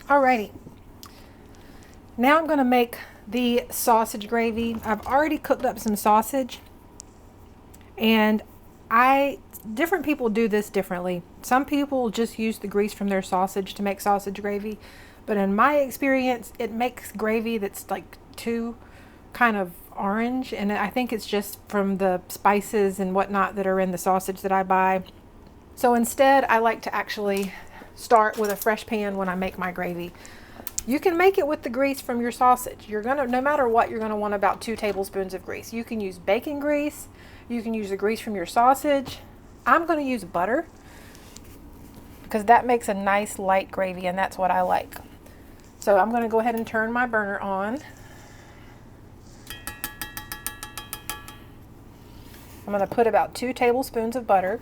Alrighty. Now I'm going to make the sausage gravy. I've already cooked up some sausage, and different people do this differently. Some people just use the grease from their sausage to make sausage gravy, but in my experience, it makes gravy that's like too kind of orange, and I think it's just from the spices and whatnot that are in the sausage that I buy. So instead, I like to actually start with a fresh pan when I make my gravy. You can make it with the grease from your sausage. No matter what, you're gonna want about 2 tablespoons of grease. You can use bacon grease, you can use the grease from your sausage. I'm gonna use butter because that makes a nice light gravy, and that's what I like. So I'm gonna go ahead and turn my burner on. I'm gonna put about 2 tablespoons of butter.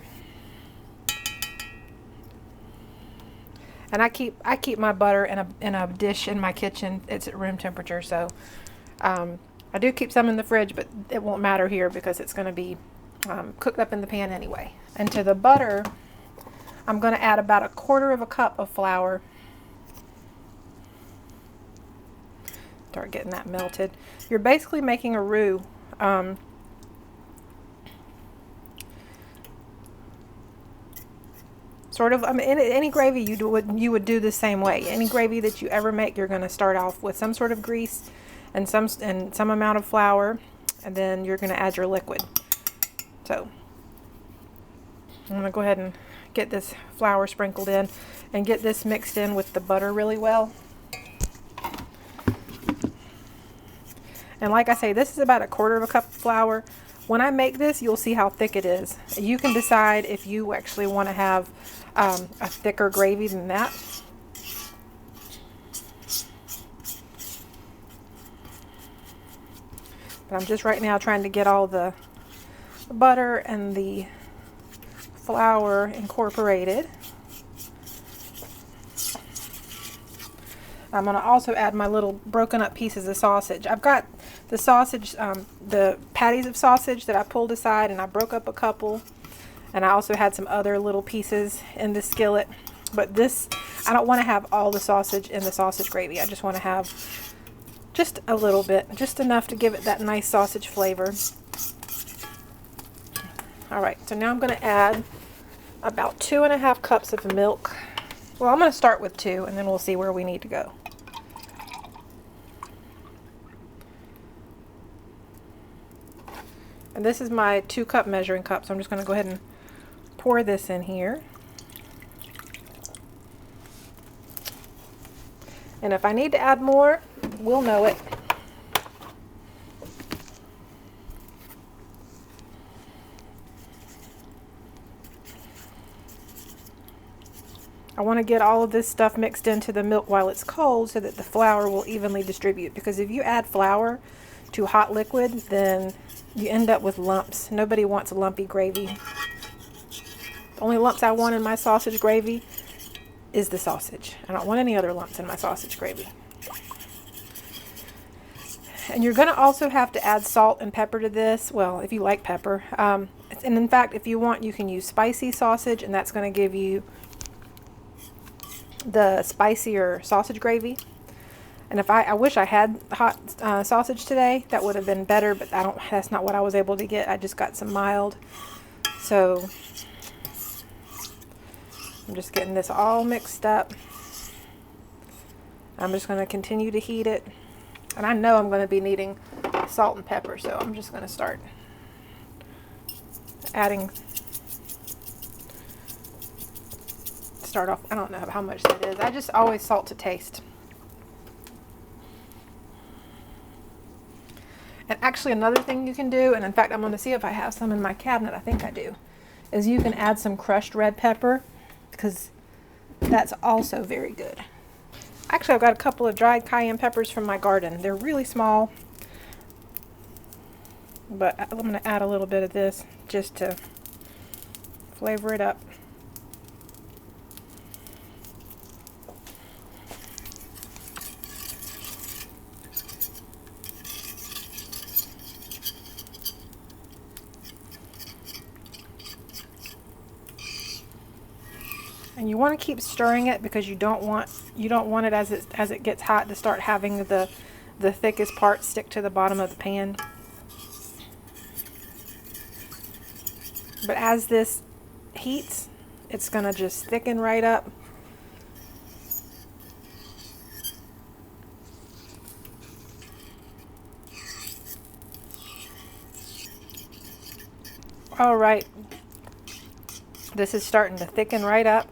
And I keep my butter in a dish in my kitchen. It's at room temperature, so I do keep some in the fridge, but it won't matter here because it's going to be cooked up in the pan anyway. And to the butter, I'm going to add about 1/4 cup of flour. Start getting that melted. You're basically making a roux. Sort of, I mean, any gravy you would do the same way. Any gravy that you ever make, you're going to start off with some sort of grease and some amount of flour, and then you're going to add your liquid. So I'm going to go ahead and get this flour sprinkled in and get this mixed in with the butter really well. And like I say, this is about 1/4 cup of flour. When I make this, you'll see how thick it is. You can decide if you actually want to have a thicker gravy than that. But I'm just right now trying to get all the butter and the flour incorporated. I'm going to also add my little broken up pieces of sausage. I've got the sausage, the patties of sausage that I pulled aside, and I broke up a couple. And I also had some other little pieces in the skillet. But this, I don't want to have all the sausage in the sausage gravy. I just want to have just a little bit, just enough to give it that nice sausage flavor. All right, so now I'm going to add about 2½ cups of milk. Well, I'm going to start with 2, and then we'll see where we need to go. And this is my 2-cup measuring cup, so I'm just going to go ahead and pour this in here. And if I need to add more, we'll know it. I want to get all of this stuff mixed into the milk while it's cold so that the flour will evenly distribute. Because if you add flour to hot liquid, then you end up with lumps. Nobody wants a lumpy gravy. The only lumps I want in my sausage gravy is the sausage. I don't want any other lumps in my sausage gravy. And you're going to also have to add salt and pepper to this. Well, if you like pepper. And in fact, if you want, you can use spicy sausage, and that's going to give you the spicier sausage gravy. And if I wish I had hot sausage today, that would have been better, but that's not what I was able to get. I just got some mild. So I'm just getting this all mixed up. I'm just going to continue to heat it. And I know I'm going to be needing salt and pepper, so I'm just going to start adding. Start off, I don't know how much that is. I just always salt to taste. And actually another thing you can do, and in fact I'm going to see if I have some in my cabinet, I think I do, is you can add some crushed red pepper, because that's also very good. Actually, I've got a couple of dried cayenne peppers from my garden. They're really small, but I'm going to add a little bit of this just to flavor it up. And you want to keep stirring it because you don't want it as it gets hot to start having the thickest part stick to the bottom of the pan. But as this heats, it's going to just thicken right up. All right, this is starting to thicken right up.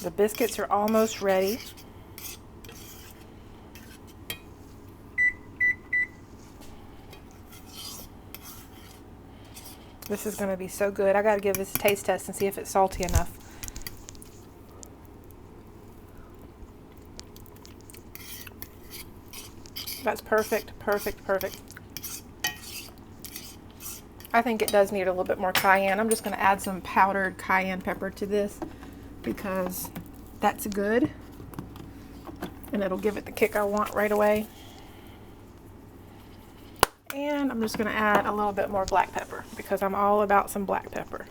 The biscuits are almost ready. This is going to be so good. I got to give this a taste test and see if it's salty enough. That's perfect, perfect, perfect. I think it does need a little bit more cayenne. I'm just going to add some powdered cayenne pepper to this because that's good. And it'll give it the kick I want right away. And I'm just going to add a little bit more black pepper because I'm all about some black pepper.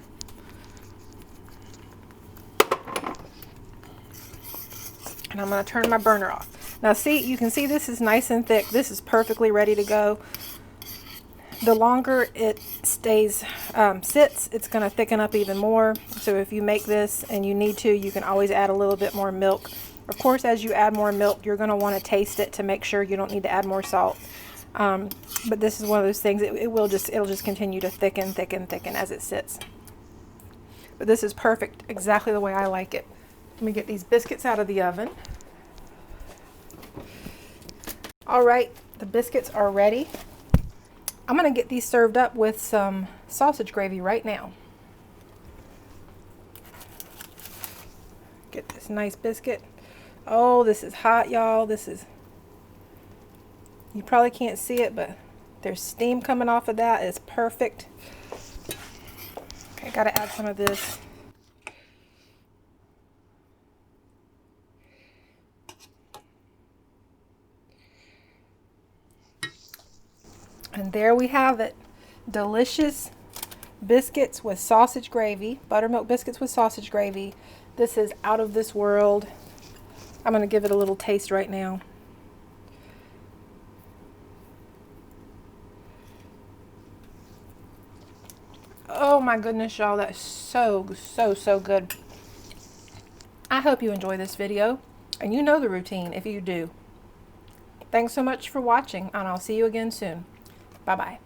And I'm going to turn my burner off. Now see, you can see this is nice and thick. This is perfectly ready to go. The longer it stays, sits, it's going to thicken up even more. So if you make this and you need to, you can always add a little bit more milk. Of course, as you add more milk, you're going to want to taste it to make sure you don't need to add more salt. But this is one of those things, it'll just continue to thicken, thicken, thicken as it sits. But this is perfect, exactly the way I like it. Let me get these biscuits out of the oven. All right, the biscuits are ready. I'm gonna get these served up with some sausage gravy right now. Get this nice biscuit. Oh, this is hot, y'all. You probably can't see it, but there's steam coming off of that. It's perfect. Okay, gotta add some of this. And there we have it. Delicious biscuits with sausage gravy. Buttermilk biscuits with sausage gravy. This is out of this world. I'm going to give it a little taste right now. Oh my goodness, y'all. That's so good. I hope you enjoy this video. And you know the routine if you do. Thanks so much for watching, and I'll see you again soon. Bye-bye.